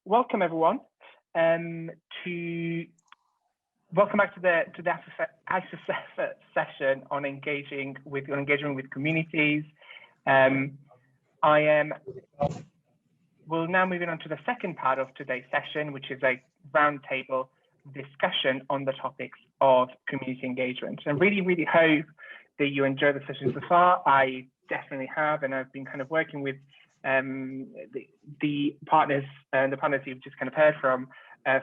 welcome everyone to welcome back to the ISSF session on engaging with communities. We'll now move on to the second part of today's session, which is a roundtable discussion on the topics of community engagement. And really hope that you enjoy the session so far. I definitely have, and I've been kind of working with the partners you've just kind of heard from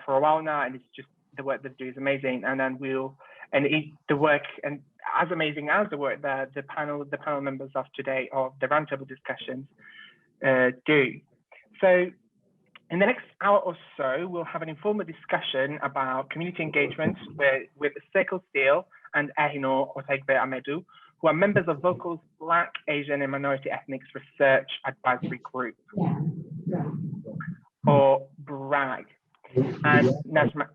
for a while now, and it's just the work they do is amazing. And then the work, and as amazing as the work that the panel members of today of the roundtable discussions do. So in the next hour or so, we'll have an informal discussion about community engagement with Steele and Ehinor Otaigbe-Amedu, who are members of Vocal's Black, Asian and Minority Ethnics Research Advisory Group, or BRAG, and Najma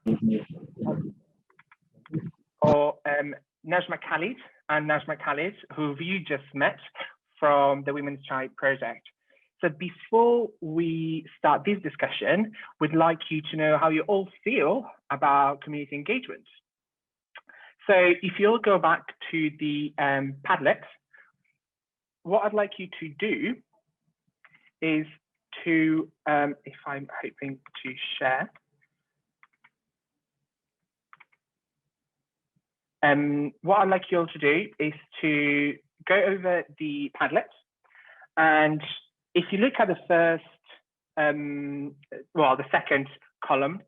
Khalid, who you just met from the Women's Child Project. So before we start this discussion, we'd like you to know how you all feel about community engagement. So if you'll go back to the Padlet, what I'd like you to do is to, if I'm hoping to share, what I'd like you all to do is to go over the Padlet, and if you look at the first, the second column,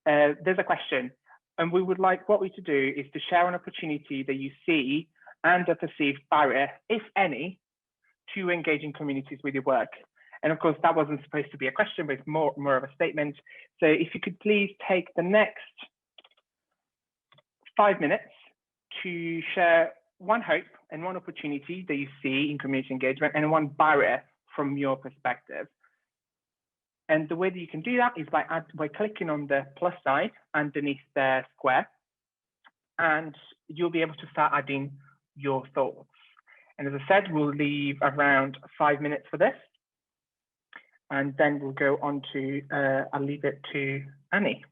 there's a question. And we would like what we to do is to share an opportunity that you see and a perceived barrier, if any, to engaging communities with your work. And of course, that wasn't supposed to be a question, but it's more of a statement. So if you could please take the next 5 minutes to share one hope and one opportunity that you see in community engagement and one barrier from your perspective. And the way that you can do that is by clicking on the plus sign underneath the square, and you'll be able to start adding your thoughts. And as I said, we'll leave around 5 minutes for this, and then we'll go on to, I'll leave it to Annie.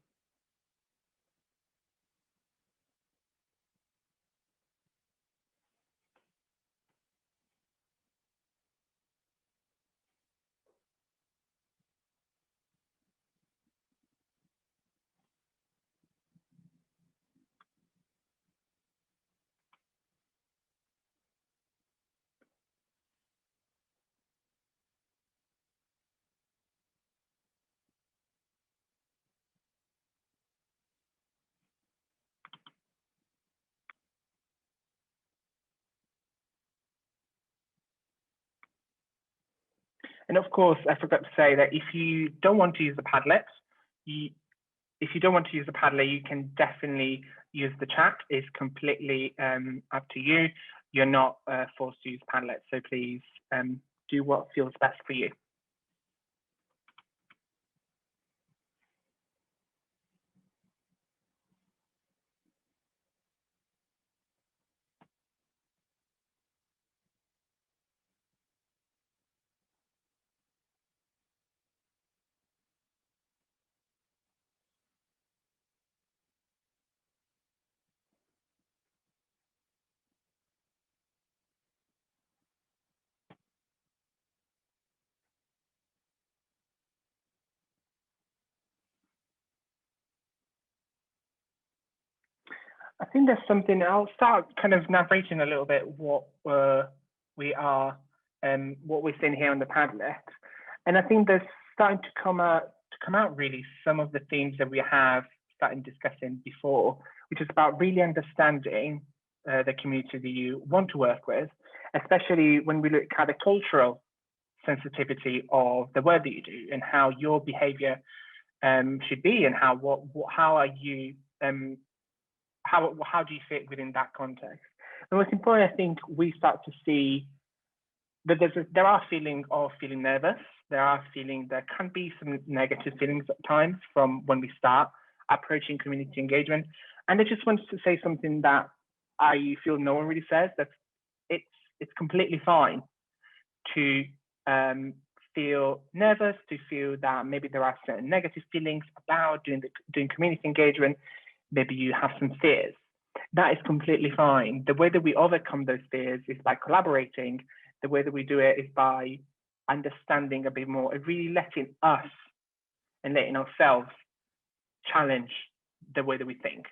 And of course, I forgot to say that if you don't want to use the Padlet, you can definitely use the chat. It's completely up to you. You're not forced to use Padlet, so please do what feels best for you. I think there's something, I'll start kind of narrating a little bit what we are and what we're seeing here on the Padlet. And I think there's starting to come out really some of the themes that we have started discussing before, which is about really understanding the community that you want to work with, especially when we look at the cultural sensitivity of the work that you do and how your behavior should be, and how do you fit within that context. The most important, I think, we start to see that there are feelings of feeling nervous. There can be some negative feelings at times from when we start approaching community engagement. And I just wanted to say something that I feel no one really says, that it's completely fine to feel nervous, to feel that maybe there are certain negative feelings about doing community engagement, maybe you have some fears. That is completely fine. The way that we overcome those fears is by collaborating. The way that we do it is by understanding a bit more and really letting us and letting ourselves challenge the way that we think.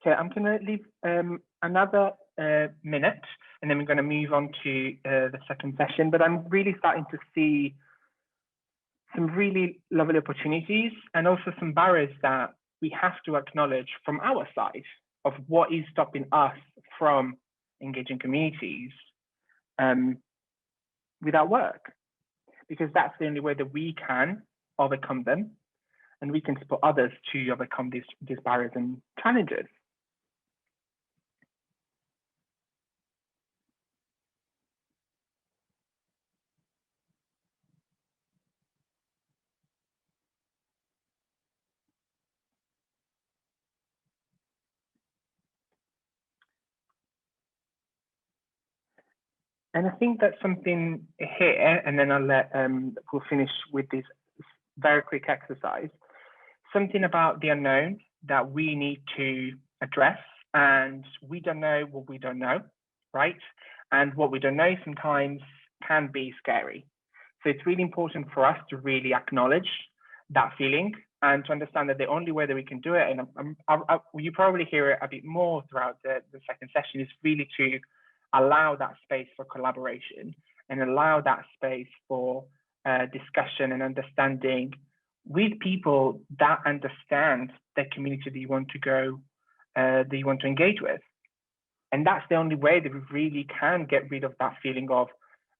Okay, I'm going to leave another minute, and then we're going to move on to the second session. But I'm really starting to see some really lovely opportunities and also some barriers that we have to acknowledge from our side of what is stopping us from engaging communities with our work, because that's the only way that we can overcome them, and we can support others to overcome these barriers and challenges. And I think that's something here, and then I'll let we'll finish with this very quick exercise. Something about the unknown that we need to address, and we don't know what we don't know, right? And what we don't know sometimes can be scary. So it's really important for us to really acknowledge that feeling and to understand that the only way that we can do it, and you probably hear it a bit more throughout the second session, is really to allow that space for collaboration and allow that space for discussion and understanding with people that understand the community that you want to go, that you want to engage with. And that's the only way that we really can get rid of that feeling of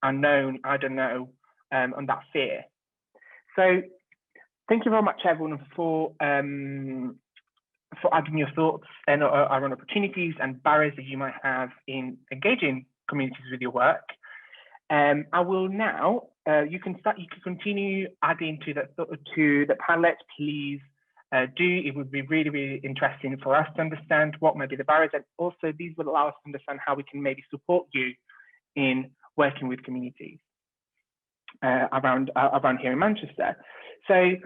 unknown, I don't know, and that fear. So thank you very much, everyone, for adding your thoughts and around opportunities and barriers that you might have in engaging communities with your work. I will now, you can continue adding to the Padlet, please do. It would be really, really interesting for us to understand what might be the barriers, and also these will allow us to understand how we can maybe support you in working with communities around here in Manchester. So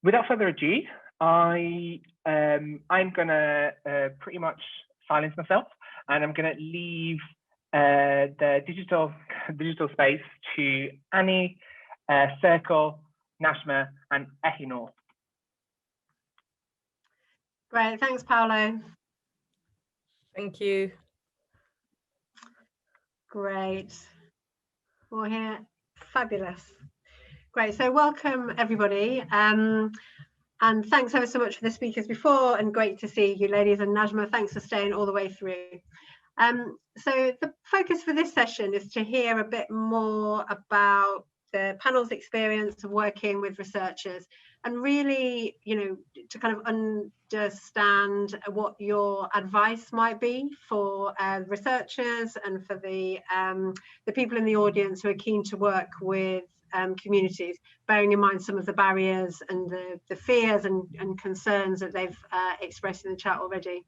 without further ado, I'm gonna pretty much silence myself, and I'm gonna leave the digital space to Annie, Circle, Najma, and Ehinor. Great, thanks, Paolo. Thank you. Great. We're here. Fabulous. Great. So welcome, everybody. And thanks ever so much for the speakers before, and great to see you ladies, and Najma, thanks for staying all the way through. So the focus for this session is to hear a bit more about the panel's experience of working with researchers, and really, you know, to kind of understand what your advice might be for researchers and for the people in the audience who are keen to work with communities, bearing in mind some of the barriers and the fears and concerns that they've expressed in the chat already.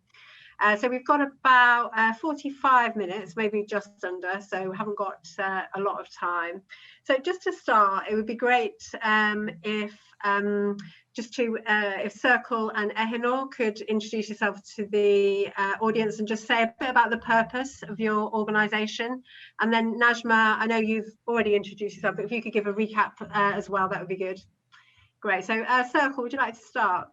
So we've got about 45 minutes, maybe just under, so we haven't got a lot of time. So just to start, it would be great if Circle and Ehinor could introduce yourself to the audience and just say a bit about the purpose of your organisation. And then Najma, I know you've already introduced yourself, but if you could give a recap as well, that would be good. Great. So Circle, would you like to start?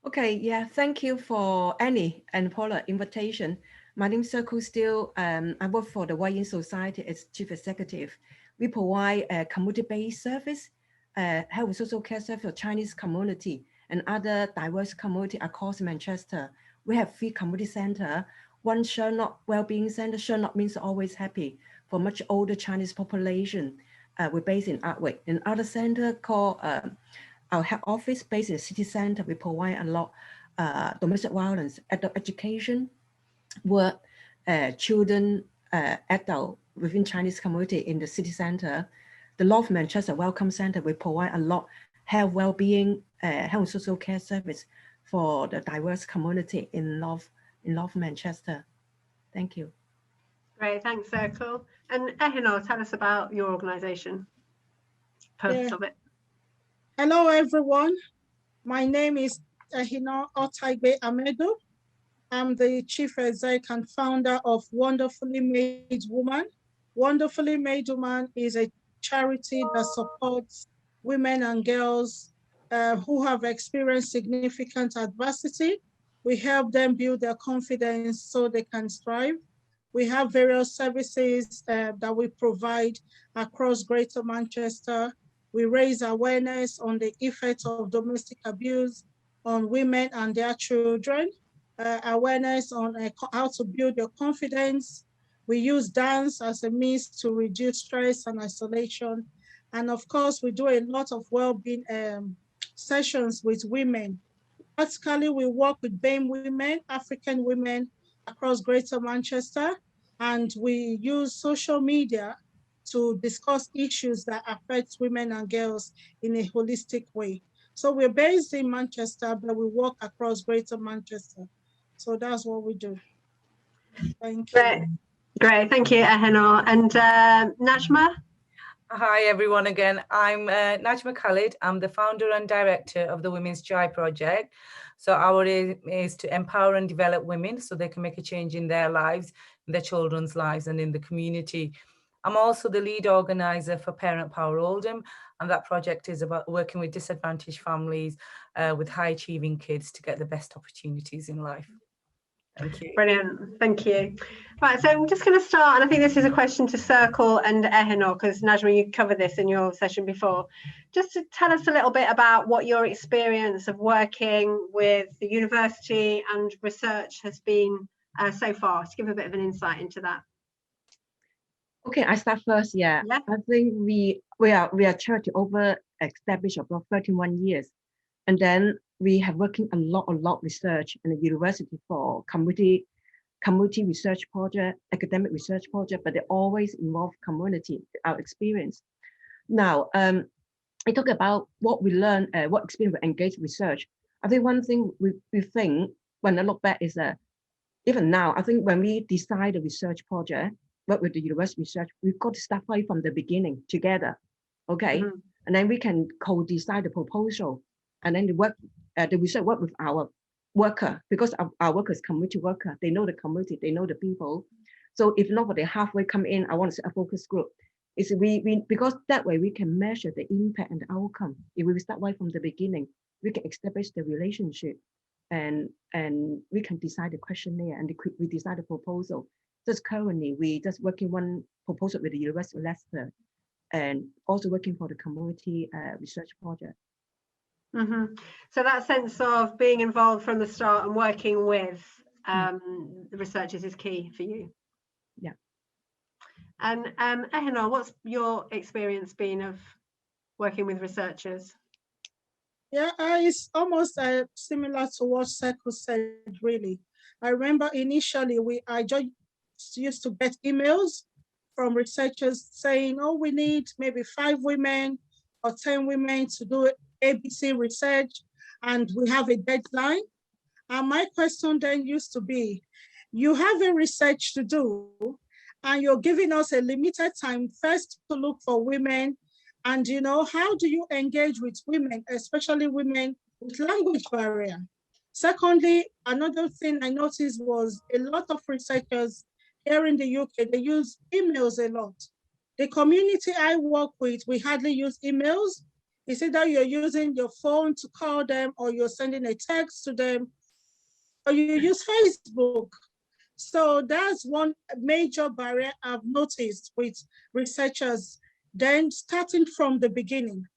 Okay, yeah, thank you for Annie and Paula invitation. My name is Circle Steele. I work for the Wai Yin Society as Chief Executive. We provide a community-based service, health and social care service for Chinese community and other diverse community across Manchester. We have 3 community centers. One Sherlock Wellbeing Center. Sherlock means always happy for much older Chinese population. We're based in Atwick. Another center called our head office based in the city center. We provide a lot domestic violence, adult education, work, children, adult within Chinese community in the city center. The North Manchester Welcome Center, we provide a lot health, well-being, health and social care service for the diverse community in North in North Manchester. Thank you. Great, thanks, Circle. And Ehinor, tell us about your organisation, purpose of it. Hello, everyone. My name is Ehinor Otaigbe-Amedu. I'm the Chief Exec and founder of Wonderfully Made Woman. Wonderfully Made Woman is a charity that supports women and girls who have experienced significant adversity. We help them build their confidence so they can strive. We have various services that we provide across Greater Manchester. We raise awareness on the effects of domestic abuse on women and their children, awareness on how to build your confidence. We use dance as a means to reduce stress and isolation. And of course, we do a lot of well-being sessions with women. Practically, we work with BAME women, African women across Greater Manchester, and we use social media to discuss issues that affect women and girls in a holistic way. So we're based in Manchester, but we work across Greater Manchester. So that's what we do. Thank you. Great, thank you, Ehinor. And Najma? Hi, everyone again. I'm Najma Khalid. I'm the founder and director of the Women's Joy Project. So our aim is to empower and develop women so they can make a change in their lives, in their children's lives, and in the community. I'm also the lead organizer for Parent Power Oldham, and that project is about working with disadvantaged families with high-achieving kids to get the best opportunities in life. Thank you. Brilliant, thank you. Right, so I'm just going to start, and I think this is a question to Circle and Ehinor, because Najma, you covered this in your session before. Just to tell us a little bit about what your experience of working with the university and research has been so far, to give a bit of an insight into that. Okay, I start first. Yeah. I think we are a charity over established about 31 years, and then we have working a lot research in the university for community research project, academic research project, but they always involve community, our experience. Now, I talk about what we learn, what experience we engage research. I think one thing we think when I look back is that even now, I think when we decide a research project, work with the university research, we've got to start right from the beginning together, okay? And then we can co-decide the proposal, and then the research work with our worker, because our worker is community worker. They know the community, they know the people. So if nobody halfway come in, I want to say a focus group. It's because that way we can measure the impact and the outcome. If we start right from the beginning, we can establish the relationship, and we can decide the questionnaire, and we decide the proposal. Just currently, we just working one proposal with the University of Leicester, and also working for the community research project. So that sense of being involved from the start and working with the researchers is key for you. Yeah. And Ehinor, what's your experience been of working with researchers? Yeah, it's almost similar to what Circle said, really. I remember initially I just used to get emails from researchers saying, oh, we need maybe 5 women or 10 women to do ABC research, and we have a deadline. And my question then used to be, you have a research to do, and you're giving us a limited time first to look for women. And how do you engage with women, especially women with language barrier? Secondly, another thing I noticed was a lot of researchers here in the UK, they use emails a lot. The community I work with, we hardly use emails. It's either you're using your phone to call them, or you're sending a text to them, or you use Facebook. So that's one major barrier I've noticed with researchers. Then starting from the beginning,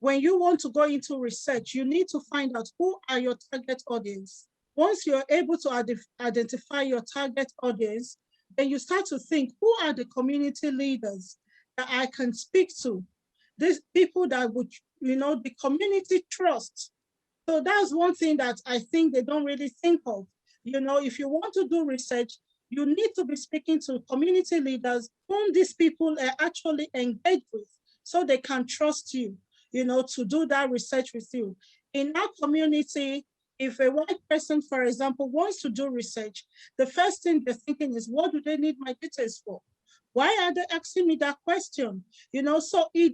when you want to go into research, you need to find out who are your target audience. Once you're able to identify your target audience, then you start to think, who are the community leaders that I can speak to? These people that would, the community trust. So that's one thing that I think they don't really think of. If you want to do research, you need to be speaking to community leaders whom these people are actually engaged with, so they can trust you, to do that research with you. In our community, if a white person, for example, wants to do research, the first thing they're thinking is, what do they need my details for? Why are they asking me that question? You know, so you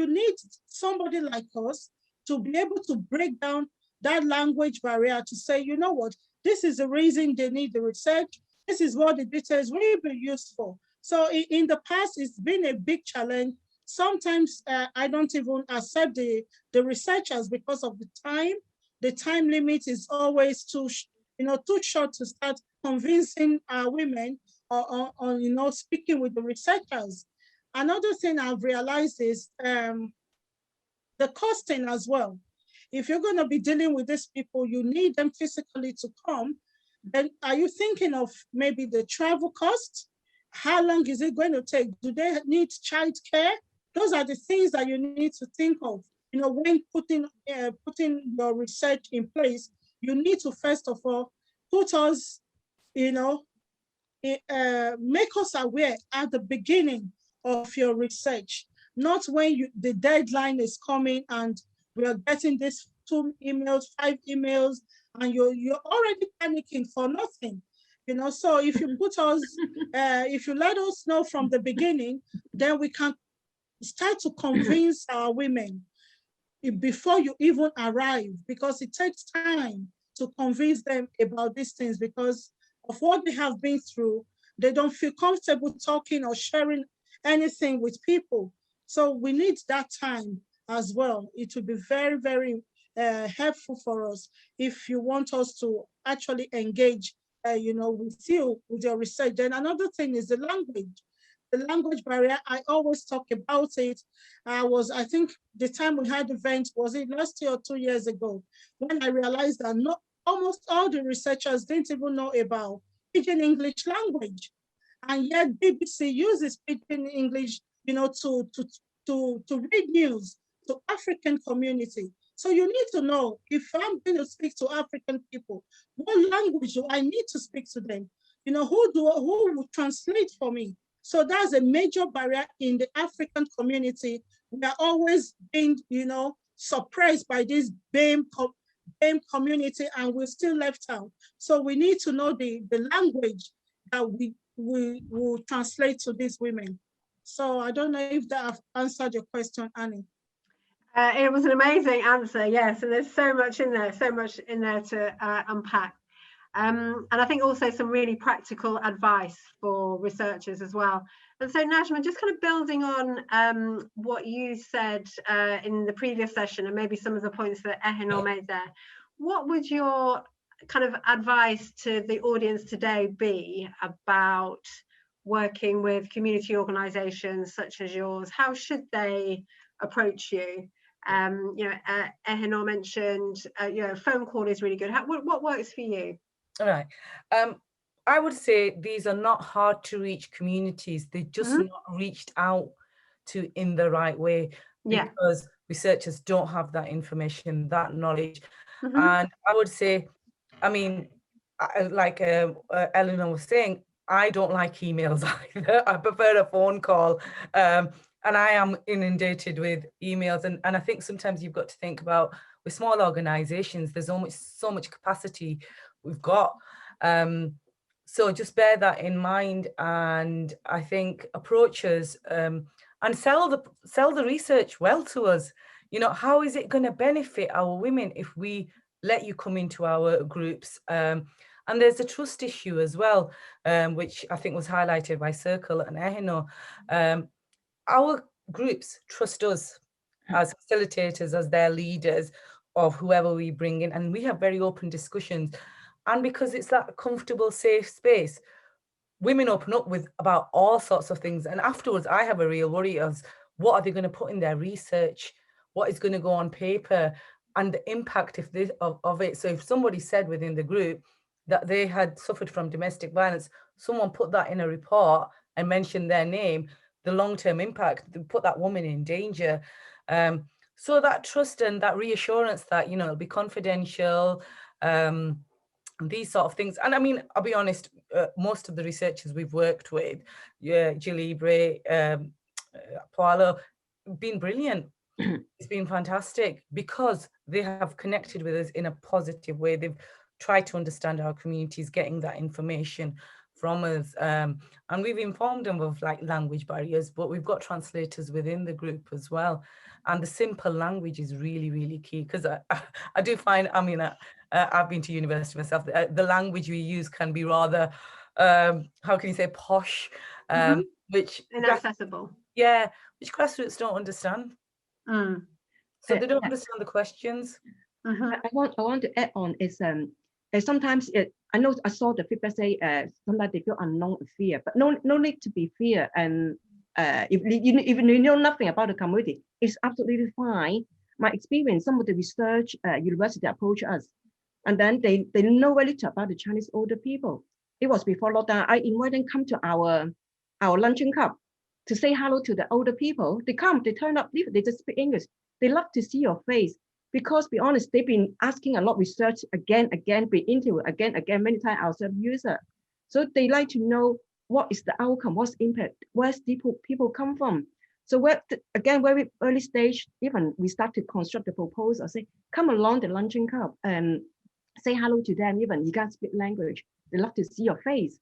need somebody like us to be able to break down that language barrier to say, you know what, this is the reason they need the research. This is what the details will be used for. So in the past, it's been a big challenge. Sometimes I don't even accept the researchers because of the time. The time limit is always too short to start convincing women on speaking with the researchers. Another thing I've realized is the costing as well. If you're going to be dealing with these people, you need them physically to come. Then are you thinking of maybe the travel cost? How long is it going to take? Do they need childcare? Those are the things that you need to think of. You know, when putting your research in place, you need to first of all put us, make us aware at the beginning of your research, not when the deadline is coming and we are getting this 2 emails, 5 emails, and you're already panicking for nothing. You know, so if you put us, if you let us know from the beginning, then we can start to convince our women before you even arrive, because it takes time to convince them about these things because of what they have been through. They don't feel comfortable talking or sharing anything with people. So we need that time as well. It will be very, very helpful for us if you want us to actually engage, with you, with your research. Then another thing is the language. The language barrier, I always talk about it. I think the time we had the event, was it last year or 2 years ago, when I realized that almost all the researchers didn't even know about Pidgin English language. And yet BBC uses Pidgin English, to read news to African community. So you need to know, if I'm going to speak to African people, what language do I need to speak to them? You know, who will translate for me? So that's a major barrier in the African community. We are always being, suppressed by this BAME community, and we're still left out. So we need to know the language that we will translate to these women. So I don't know if that answered your question, Annie. It was an amazing answer, yes, and there's so much in there to unpack. And I think also some really practical advice for researchers as well. And so Najma, just kind of building on what you said in the previous session, and maybe some of the points that Ehinor made there, what would your kind of advice to the audience today be about working with community organisations such as yours? How should they approach you? Ehinor mentioned, phone call is really good. What works for you? All right. I would say these are not hard to reach communities. They're just not reached out to in the right way, because researchers don't have that information, that knowledge. And I would say, I mean, like Eleanor was saying, I don't like emails either. I prefer a phone call. And I am inundated with emails. And I think sometimes you've got to think about, with small organizations, there's so much capacity we've got. So just bear that in mind. And I think approach us and sell the research well to us. You know, how is it going to benefit our women if we let you come into our groups? And there's a trust issue as well, which I think was highlighted by Circle and Ehinor. Our groups trust us as facilitators, as their leaders of whoever we bring in, and we have very open discussions. And because it's that comfortable, safe space, women open up with about all sorts of things. And afterwards, I have a real worry of what are they going to put in their research, what is going to go on paper, and the impact of it. So if somebody said within the group that they had suffered from domestic violence, someone put that in a report and mentioned their name, the long-term impact, they put that woman in danger. So that trust and that reassurance that, it'll be confidential, these sort of things. And I mean, I'll be honest, most of the researchers we've worked with, Gilibre, Paulo, been brilliant. It's been fantastic because they have connected with us in a positive way. They've tried to understand our communities, getting that information from us. And we've informed them of like language barriers, but we've got translators within the group as well. And the simple language is really, really key, because I do find, I mean, I've been to university myself, the language we use can be rather, how can you say, posh, which inaccessible. Yeah, which grassroots don't understand. So they don't understand the questions. I want to add on is sometimes I know I saw the feedback say sometimes they feel unknown fear, but no need to be fear. And if you know nothing about the community, it's absolutely fine. My experience, some of the research university approach us, and then they know very little about the Chinese older people. It was before lockdown. I invite them come to our luncheon club to say hello to the older people. They come, they turn up, they just speak English. They love to see your face. Because be honest, they've been asking a lot of research again, be interviewed again, many times ourselves user. So they like to know what is the outcome, what's impact, where's people come from. So again, very early stage, even we start to construct the proposal, say, come along the luncheon club and say hello to them, even you can't speak language. They love to see your face.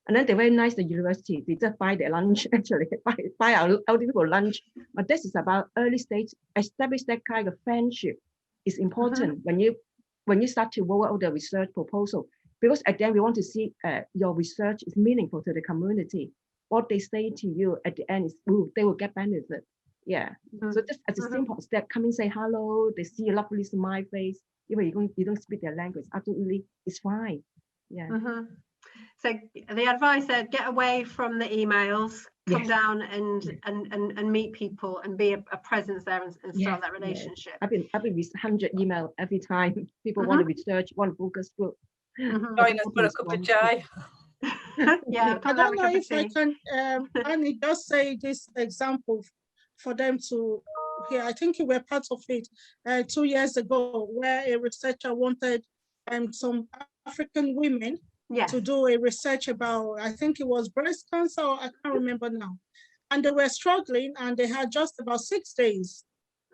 And then they're very nice, the university, they just buy their lunch, actually, buy our elderly people lunch. But this is about early stage, establish that kind of friendship is important when you start to roll out the research proposal. Because again, we want to see your research is meaningful to the community. What they say to you at the end is, ooh, they will get benefit. Yeah. So just as a simple step, come and say hello, they see a lovely smile face, even you don't speak their language, absolutely, it's fine. Yeah. So the advice there, get away from the emails, come down and meet people and be a presence there and start that relationship. I've been with 100 emails every time people want to research, want to focus group. Join us for a cup of chai. Yeah, I don't know if I can, Annie, just say this example for them to hear. I think you were part of it 2 years ago, where a researcher wanted some African women to do a research about, I think it was breast cancer, or I can't remember now. And they were struggling, and they had just about 6 days,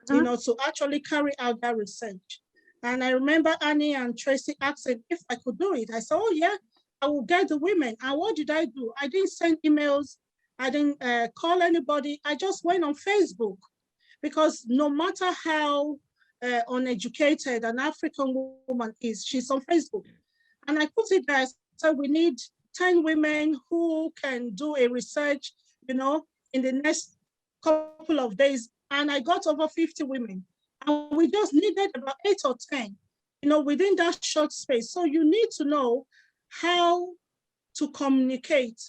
to actually carry out that research. And I remember Annie and Tracy asking if I could do it. I said, oh yeah, I will get the women. And what did I do? I didn't send emails. I didn't call anybody. I just went on Facebook, because no matter how uneducated an African woman is, she's on Facebook. And I put it there. So we need 10 women who can do a research, in the next couple of days. And I got over 50 women. And we just needed about 8 or 10, within that short space. So you need to know how to communicate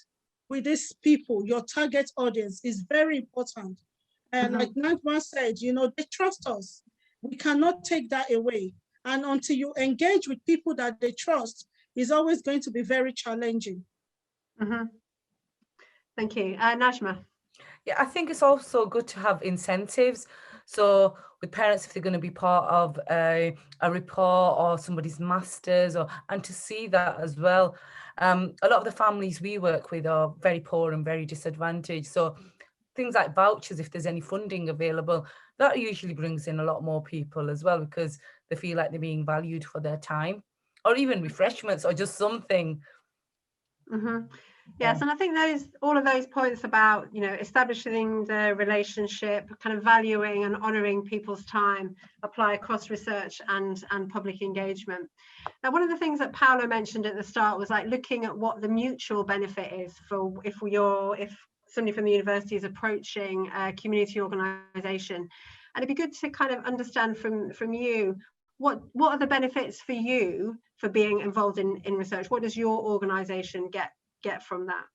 with these people. Your target audience is very important. And like Najma said, they trust us. We cannot take that away. And until you engage with people that they trust, is always going to be very challenging. Thank you. Najma. Yeah, I think it's also good to have incentives. So with parents, if they're going to be part of a report or somebody's master's, and to see that as well. A lot of the families we work with are very poor and very disadvantaged. So things like vouchers, if there's any funding available, that usually brings in a lot more people as well, because they feel like they're being valued for their time, or even refreshments or just something. Yes, and I think all of those points about establishing the relationship, kind of valuing and honouring people's time, apply across research and public engagement. Now, one of the things that Paolo mentioned at the start was like looking at what the mutual benefit is for if somebody from the university is approaching a community organisation, and it'd be good to kind of understand from you what are the benefits for you for being involved in research. What does your organisation get from that?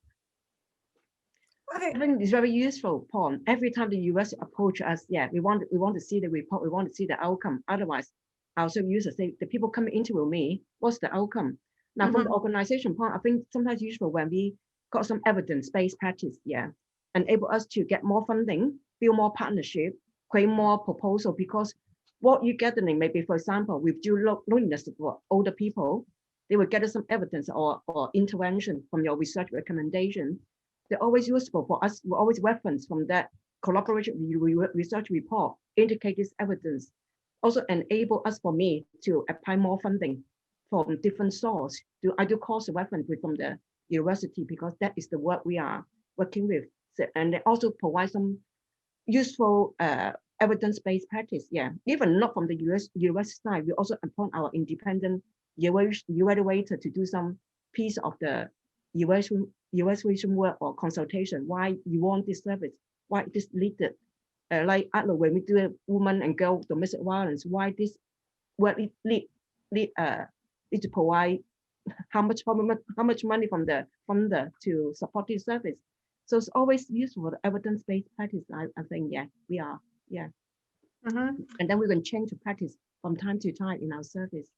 I think it's very useful, Paul. Every time the US approach us, we want to see the report, we want to see the outcome. Otherwise, our users say, the people coming interview me, what's the outcome? Now, from the organization point, I think sometimes useful when we got some evidence-based practice, enable us to get more funding, build more partnership, create more proposal, because what you're gathering, maybe, for example, with due loneliness for older people, they will get some evidence or intervention from your research recommendation. They're always useful for us. We always reference from that collaboration research report, indicate this evidence. also enable us, for me, to apply more funding from different sources. I do course reference from the university because that is the work we are working with. So, and they also provide some useful evidence-based practice. Yeah, even not from the US side, we also appoint our independent evaluator to do some piece of the evaluation work or consultation. Why you want this service? Why this needed? Like I don't know, when we do a woman and girl domestic violence, why this work need to provide how much money from the funder to support this service. So it's always useful for the evidence-based practice. I think, yeah, we are, yeah. And then we can change the practice from time to time in our service.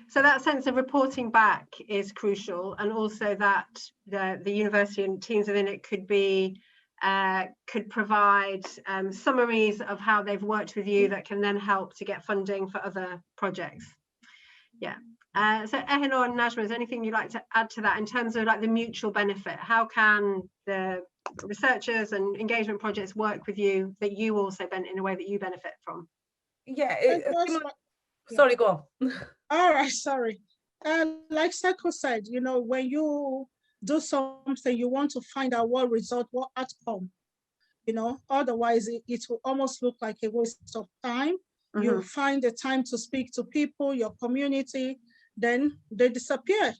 So that sense of reporting back is crucial, and also that the university and teams within it could provide summaries of how they've worked with you that can then help to get funding for other projects. Yeah. So Ehinor and Najma, is there anything you'd like to add to that in terms of like the mutual benefit? How can the researchers and engagement projects work with you that you also benefit in a way that you benefit from? Yeah. Sorry, go on. All right, sorry. Like Seko said, you know, when you do something, you want to find out what result, what outcome, you know, otherwise it will almost look like a waste of time. You find the time to speak to people, your community, then they disappear.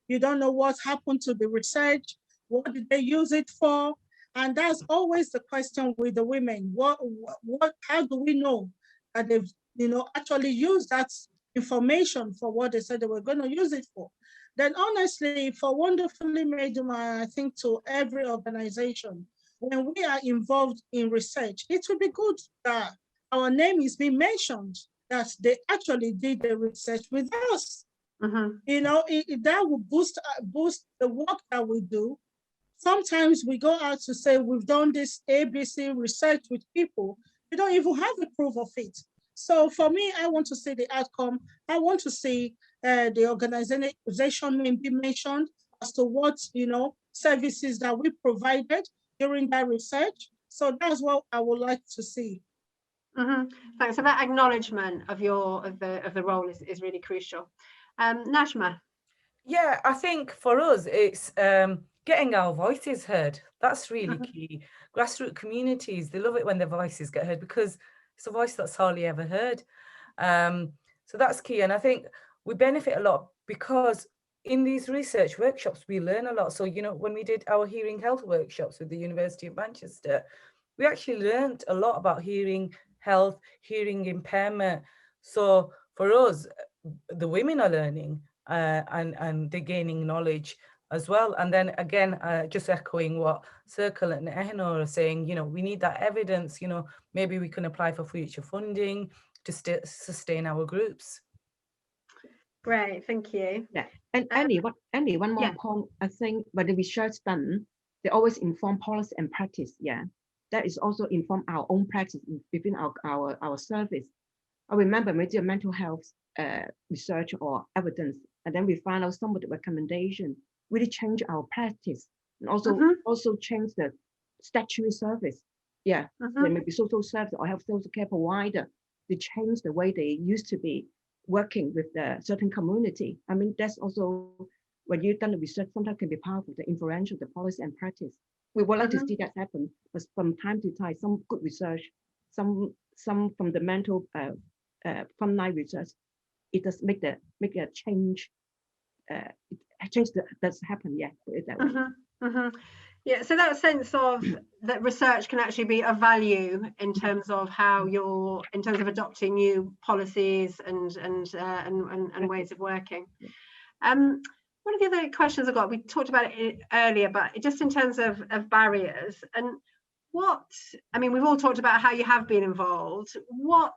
You don't know what happened to the research, what did they use it for? And that's always the question with the women. How do we know that they've, you know, actually used that information for what they said they were going to use it for? Then honestly, for Wonderfully Made, I think to every organization, when we are involved in research, it would be good that our name is being mentioned, that they actually did the research with us. You know, that will boost the work that we do. Sometimes we go out to say we've done this ABC research with people. We don't even have the proof of it. So for me, I want to see the outcome. I want to see the organization name be mentioned as to what, you know, services that we provided during that research. So that's what I would like to see. Thanks. So that acknowledgement of the role is really crucial. Najma. Yeah, I think for us, it's getting our voices heard. That's really key. Grassroots communities, they love it when their voices get heard because it's a voice that's hardly ever heard. So that's key. And I think we benefit a lot because in these research workshops, we learn a lot. So, you know, when we did our hearing health workshops with the University of Manchester, we actually learned a lot about hearing health, hearing impairment. So for us, the women are learning and they're gaining knowledge as well. And then again, just echoing what Circle and Ehinor are saying, you know, we need that evidence, you know, maybe we can apply for future funding to sustain our groups. Great, thank you. Yeah, and one more point. I think when the research done, they always inform policy and practice. Yeah, that is also inform our own practice within our service. I remember we did mental health research or evidence, and then we find out some of the recommendation really change our practice and also change the statutory service. Yeah, there may be social service or health social care provider. They change the way they used to be working with the certain community. I mean, that's also when you've done the research, sometimes can be powerful, the influential, the policy and practice. We would like to see that happen, but from time to time, some good research, some from the mental frontline research, it does make a change. Change does happen. Yeah, put it that way. Yeah, so that sense of that research can actually be of value in terms of how in terms of adopting new policies and ways of working. One of the other questions I got, we talked about it earlier, but just in terms of barriers and we've all talked about how you have been involved. What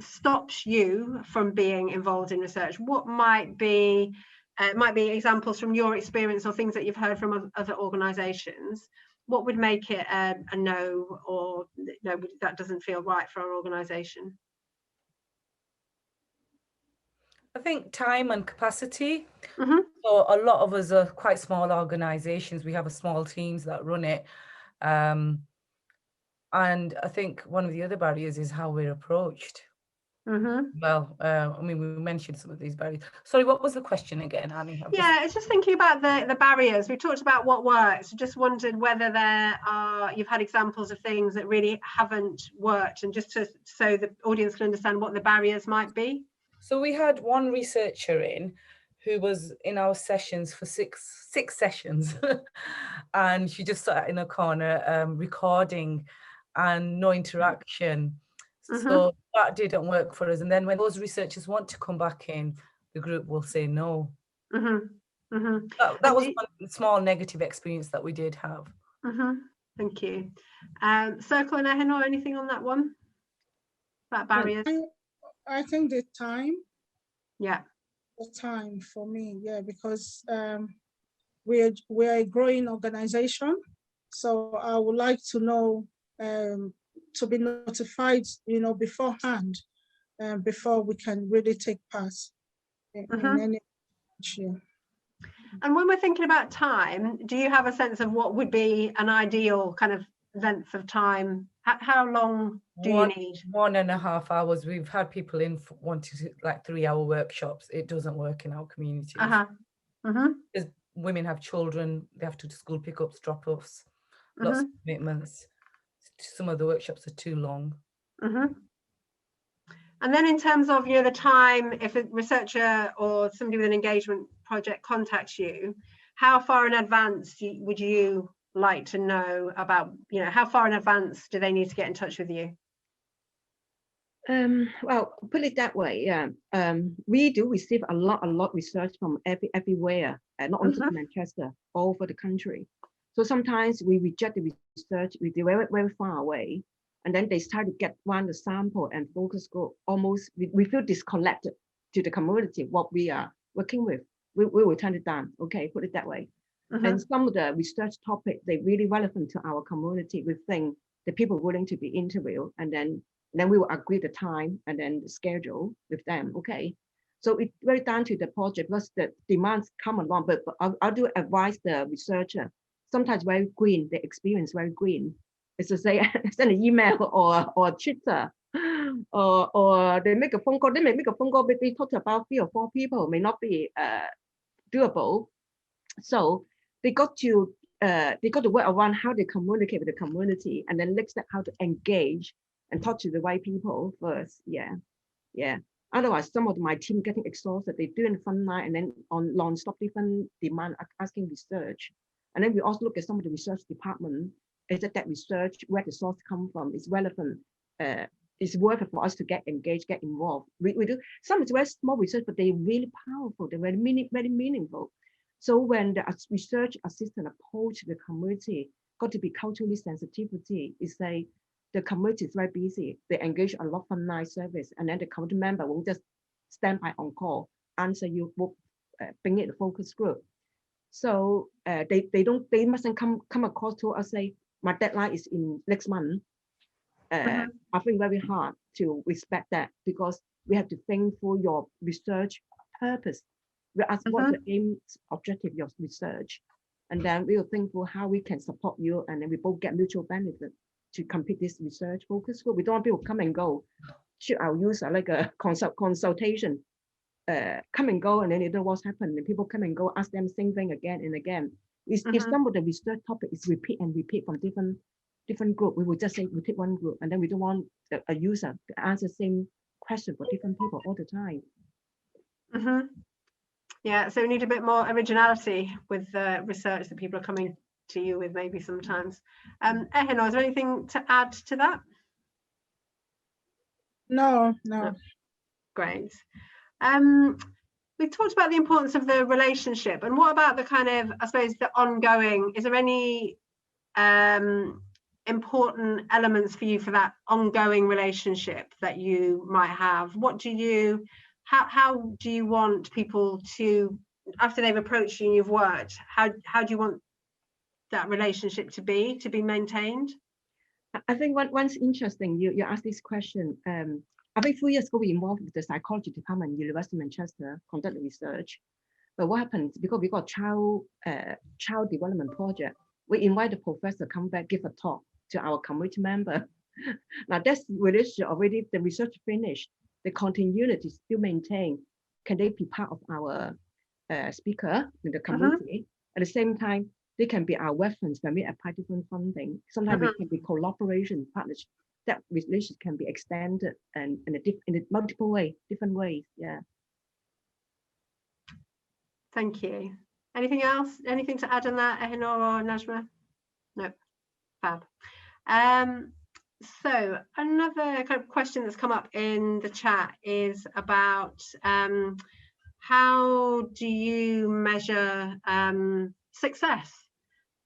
stops you from being involved in research? What might be examples from your experience or things that you've heard from other organisations? What would make it a no, or no, that doesn't feel right for our organisation? I think time and capacity. So a lot of us are quite small organisations. We have small teams that run it. And I think one of the other barriers is how we're approached. Well, I mean, we mentioned some of these barriers. Sorry, what was the question again, Annie? Yeah, it's just thinking about the barriers. We talked about what works. Just wondered whether you've had examples of things that really haven't worked, and just so the audience can understand what the barriers might be. So we had one researcher who was in our sessions for six sessions, and she just sat in a corner recording and no interaction. So that didn't work for us. And then when those researchers want to come back in, the group will say no. That was one small negative experience that we did have. Thank you. Circle and Ehinor, anything on that one? About barriers? I think the time. Yeah. The time for me, yeah, because we're a growing organization. So I would like to know, to be notified, beforehand, before we can really take part in any issue. And when we're thinking about time, do you have a sense of what would be an ideal kind of length of time? How long do you need? 1.5 hours. We've had people in wanting like 3-hour workshops. It doesn't work in our communities. Because women have children, they have to do school pickups, drop-offs, lots of commitments. Some of the workshops are too long. And then in terms of the time, if a researcher or somebody with an engagement project contacts you, how far in advance would you like to know about, how far in advance do they need to get in touch with you? Well, put it that way, yeah. We do receive a lot research from everywhere, not only Manchester, all over the country. So sometimes we reject the research, we do very, very far away, and then they start to get one the sample and focus group. Almost we feel disconnected to the community, what we are working with. We will turn it down. Okay, put it that way. And some of the research topics, they're really relevant to our community. We think the people willing to be interviewed, and then we will agree the time and then the schedule with them. Okay, so it's very down to the project because the demands come along. But I do advise the researcher. Sometimes very green, the experience very green. Is to say send an email or Twitter, or they make a phone call. They may make a phone call, but they talk about 3 or 4 people, may not be doable. So they got to work around how they communicate with the community, and then next step how to engage and talk to the right people first. Yeah. Otherwise, some of my team getting exhausted. They do in the front line and then on non-stop different demand asking research. And then we also look at some of the research department. Is that research, where the source come from, is relevant, is worth it for us to get engaged, get involved. We do some it's very small research, but they're really powerful, they're very meaningful. So when the research assistant approach the community, got to be culturally sensitivity, is say the community is very busy, they engage a lot from night service, and then the community member will just stand by on call, answer you, bring it a focus group. So they mustn't come across to us say, my deadline is in next month. I think very hard to respect that, because we have to think for your research purpose. We ask what's the aim, objective of your research, and then we will think for how we can support you, and then we both get mutual benefit to complete this research focus group. We don't want people come and go. Should our user like a consultation, come and go, and then you know what's happened, and people come and go, ask them the same thing again and again. If some of the research topic is repeat from different group, we would just say we take one group, and then we don't want a user to answer the same question for different people all the time. Yeah, so we need a bit more originality with the research that people are coming to you with maybe sometimes. Ehinor, is there anything to add to that? No. Great. We talked about the importance of the relationship, and what about the kind of, I suppose, the ongoing, is there any important elements for you for that ongoing relationship that you might have? How do you want people to, after they've approached you and you've worked, how do you want that relationship to be maintained? I think once interesting, you asked this question. I think 3 years ago, we involved with the psychology department, University of Manchester, conducted research. But what happened, because we got child development project, we invite the professor come back, give a talk to our community member. Now that's relationship already, the research finished. the continuity still maintained. Can they be part of our speaker in the community? At the same time, they can be our reference when we apply different funding. Sometimes it can be collaboration, partnership. That relationship can be extended and in a multiple way, different ways. Yeah. Thank you. Anything else? Anything to add on that, Ehinor or Najma? No. Fab. So another kind of question that's come up in the chat is about how do you measure success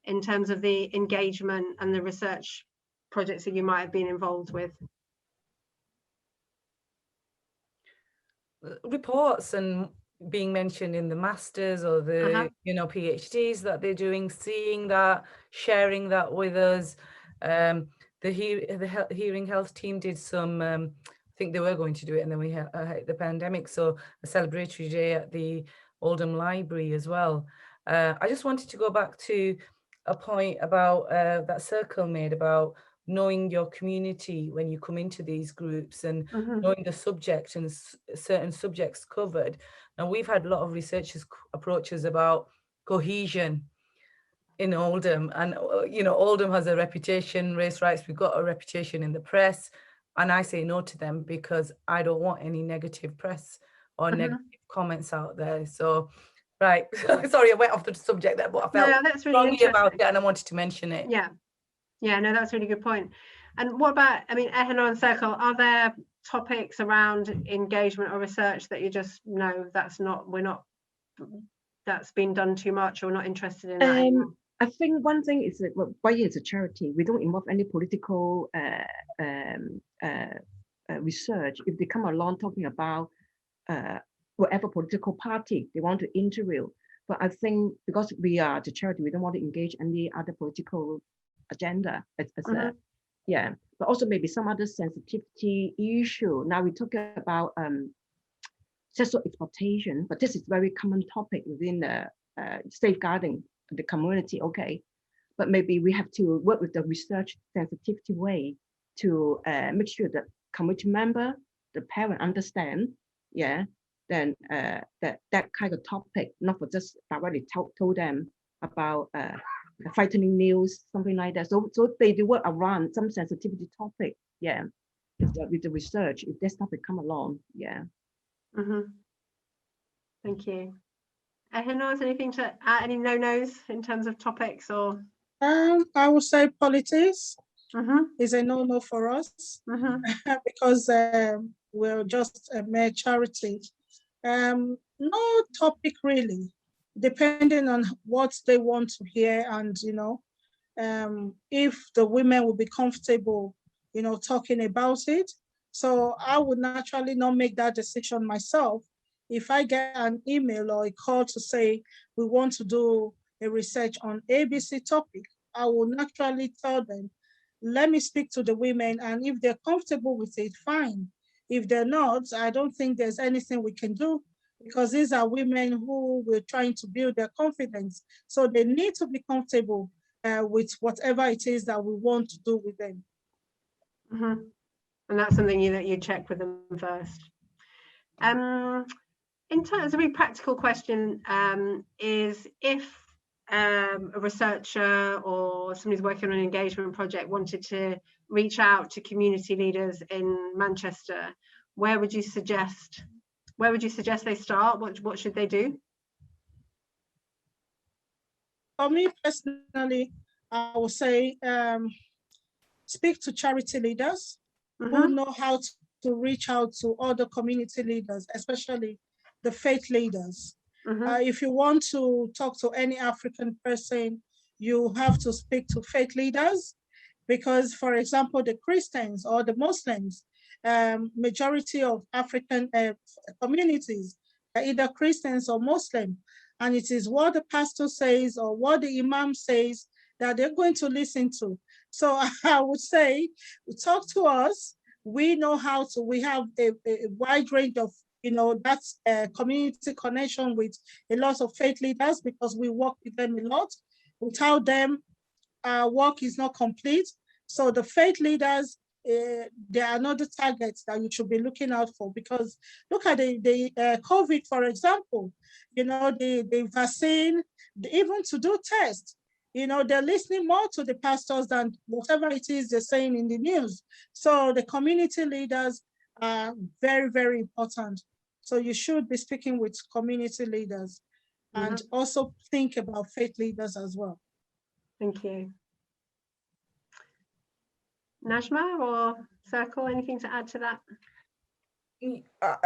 in terms of the engagement and the research projects that you might have been involved with? Reports and being mentioned in the masters or the PhDs that they're doing, seeing that, sharing that with us. The hearing health team did some, I think they were going to do it, and then we had the pandemic, so a celebratory day at the Oldham Library as well. I just wanted to go back to a point about that Circle made about knowing your community when you come into these groups and knowing the subject and certain subjects covered. And we've had a lot of researchers approach us about cohesion in Oldham, and Oldham has a reputation, race rights, we've got a reputation in the press, and I say no to them because I don't want any negative press or negative comments out there. So right, sorry, I went off the subject there, but I felt that's really strongly about it and I wanted to mention it. Yeah, no, that's a really good point. And what about, I mean, Ehinor and Circle, are there topics around engagement or research that you just know that's been done too much or not interested in that anymore? I think one thing is that Wai Yin is a charity. We don't involve any political research. If they come along talking about whatever political party they want to interview, but I think because we are the charity, we don't want to engage any other political agenda but also maybe some other sensitivity issue. Now we're talking about sexual exploitation, but this is very common topic within the safeguarding the community. Okay, but maybe we have to work with the research sensitivity way to make sure that community member, the parent understand, then that kind of topic, not for just directly told them about frightening news, something like that. So they do work around some sensitivity topic, with the research, if this topic come along, Thank you. Ehinor, is anything to add, any no-nos in terms of topics or? I would say politics is a no-no for us because we're just a mere charity. No topic really, depending on what they want to hear, and if the women will be comfortable, talking about it. So I would naturally not make that decision myself. If I get an email or a call to say we want to do a research on ABC topic, I will naturally tell them, let me speak to the women, and if they're comfortable with it, fine. If they're not, I don't think there's anything we can do, because these are women who we're trying to build their confidence. So they need to be comfortable with whatever it is that we want to do with them. And that's something that you check with them first. In terms of a practical question, is if a researcher or somebody who's working on an engagement project wanted to reach out to community leaders in Manchester, where would you suggest they start? What should they do? For me personally, I would say speak to charity leaders who know how to reach out to other community leaders, especially the faith leaders. If you want to talk to any African person, you have to speak to faith leaders, because, for example, the Christians or the Muslims, majority of African communities are either Christians or Muslim, and it is what the pastor says or what the imam says that they're going to listen to. So I would say, talk to us. We know how to, we have a wide range of, that's a community connection with a lot of faith leaders, because we work with them a lot. Without them, our work is not complete. So the faith leaders there are another targets that you should be looking out for, because look at the COVID, for example, you know, the vaccine, even to do tests, you know, they're listening more to the pastors than whatever it is they're saying in the news. So the community leaders are very, very important. So you should be speaking with community leaders and also think about faith leaders as well. Thank you. Najma or Circle, anything to add to that?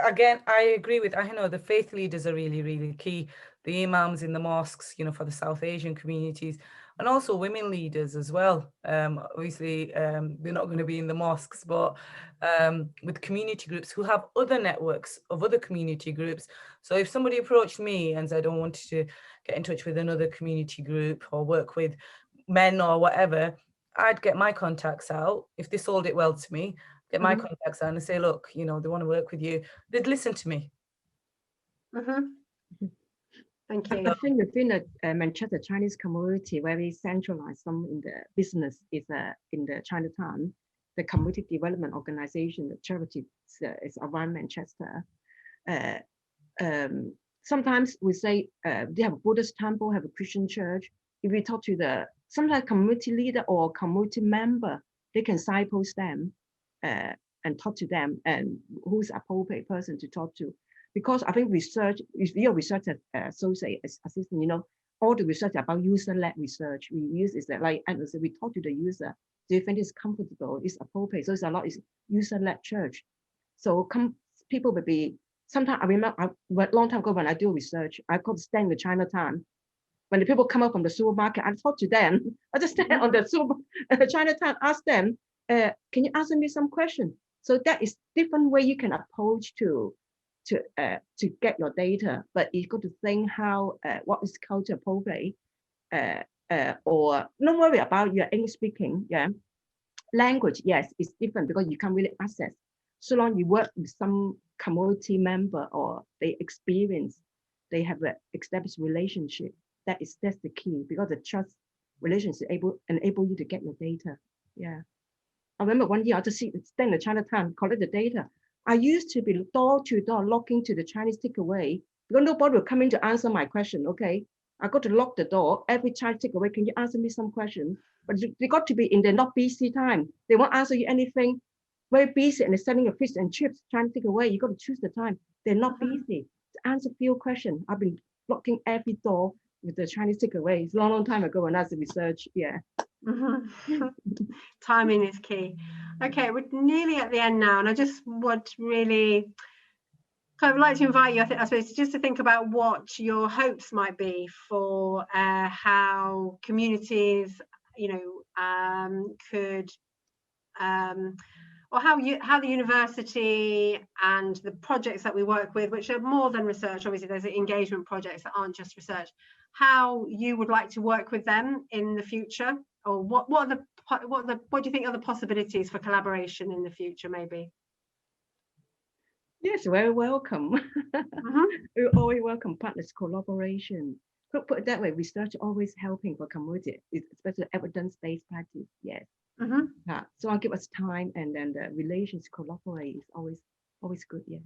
Again, I agree with Ehinor. The faith leaders are really, really key. The imams in the mosques, you know, for the South Asian communities, and also women leaders as well. Obviously, they're not going to be in the mosques, but with community groups who have other networks of other community groups. So if somebody approached me and said, I don't want to get in touch with another community group or work with men or whatever, I'd get my contacts out. If they sold it well to me, get my contacts out and say, look, you know, they want to work with you. They'd listen to me. Thank you. I think within the Manchester Chinese community, very centralized, some in the business is in the Chinatown, the community development organization, the charity is around Manchester. Sometimes we say they have a Buddhist temple, have a Christian church. If we talk to the sometimes community leader or community member, they can signpost them and talk to them and who's appropriate person to talk to. Because I think research, if you're a research associate assistant, you know, all the research about user-led research we use is that, like, and we talk to the user, do you think it's comfortable, it's appropriate? So it's a lot is user-led church. So people will be, sometimes I remember a long time ago when I do research, I got to stand in the Chinatown. When the people come up from the supermarket, I talk to them. I just stand on the Chinatown, ask them, can you answer me some question? So that is different way you can approach to get your data, but you got to think how what is culture appropriate, or don't worry about your English speaking. Yeah, language, yes, it's different because you can't really access. So long you work with some community member or they experience, they have an established relationship. That's the key, because the trust relationship enable you to get your data. Yeah, I remember one year I just stand in the Chinatown, collect the data. I used to be door to door locking to the Chinese takeaway because nobody will come in to answer my question. Okay, I got to lock the door every Chinese takeaway. Can you answer me some question? But they got to be in the not busy time. They won't answer you anything. Very busy and they're selling your fish and chips, Chinese takeaway. You got to choose the time. They're not busy to answer few questions. I've been locking every door with the Chinese takeaway. It's a long, long time ago when I was research. Yeah. Timing is key. Okay, we're nearly at the end now, and I just would really kind of like to invite you, I suppose, just to think about what your hopes might be for how communities, you know, could, or how the university and the projects that we work with, which are more than research, obviously there's engagement projects that aren't just research, how you would like to work with them in the future, or what do you think are the possibilities for collaboration in the future, maybe? Yes, very welcome. We always welcome partners collaboration. Could put it that way, research always helping for community, especially evidence-based practice. Yes. So I'll give us time, and then the relations collaborate is always good. Yeah.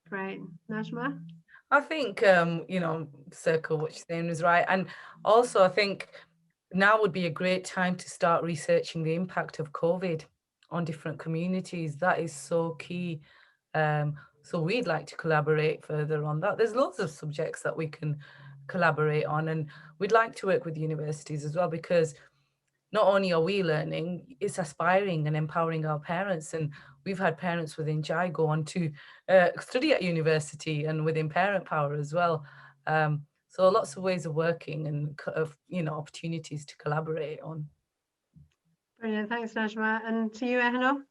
Great. Najma? I think you know, Circle, what you're saying is right. And also I think now would be a great time to start researching the impact of COVID on different communities. That is so key. So we'd like to collaborate further on that. There's lots of subjects that we can collaborate on, and we'd like to work with universities as well, because not only are we learning, it's aspiring and empowering our parents. And we've had parents within JAI go on to study at university and within parent power as well. So lots of ways of working and, you know, opportunities to collaborate on. Brilliant, thanks Najma. And to you, Ehinor?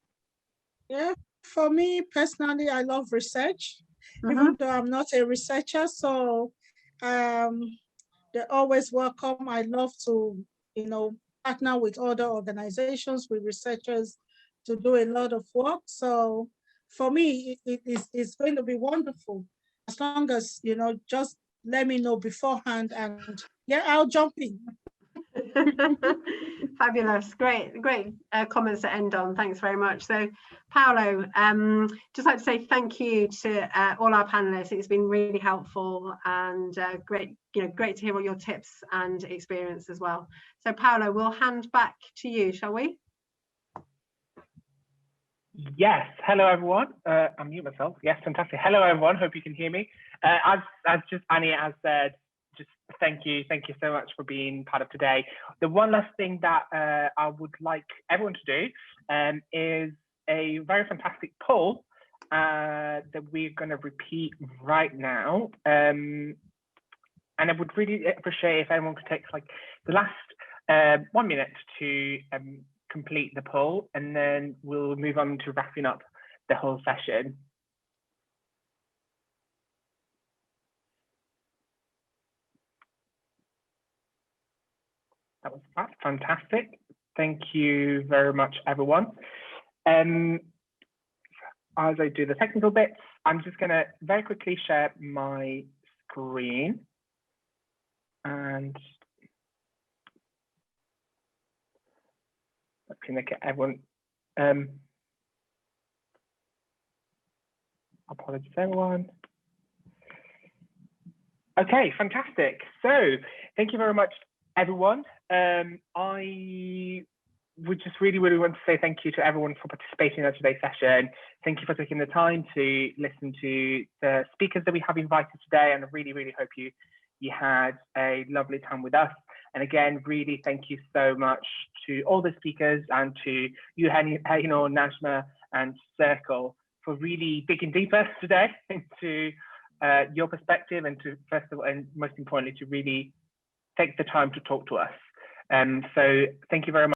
Yeah, for me personally, I love research, even though I'm not a researcher. So they're always welcome. I love to, you know, partner with other organizations, with researchers to do a lot of work. So for me, it's going to be wonderful. As long as, you know, just let me know beforehand, and yeah, I'll jump in. Fabulous, great comments to end on. Thanks very much. So Paolo, just like to say thank you to all our panelists. It's been really helpful and great to hear all your tips and experience as well. So Paolo, we'll hand back to you, shall we? Yes, hello everyone. I'll mute myself. Yes, fantastic. Hello everyone, hope you can hear me. As just Annie has said, just thank you so much for being part of today. The one last thing that I would like everyone to do is a very fantastic poll that we're going to repeat right now. And I would really appreciate if anyone could take like the last 1 minute to complete the poll, and then we'll move on to wrapping up the whole session. That was fantastic. Thank you very much, everyone. As I do the technical bits, I'm just going to very quickly share my screen. And can I get everyone? Apologies, everyone. Okay, fantastic. So thank you very much, everyone. I would just really want to say thank you to everyone for participating in today's session. Thank you for taking the time to listen to the speakers that we have invited today, and I really hope you had a lovely time with us. And again, really thank you so much to all the speakers and to you, Ehinor, Najma, and Circle, for really digging deeper today into your perspective, and to, first of all, and most importantly, to really take the time to talk to us. So thank you very much.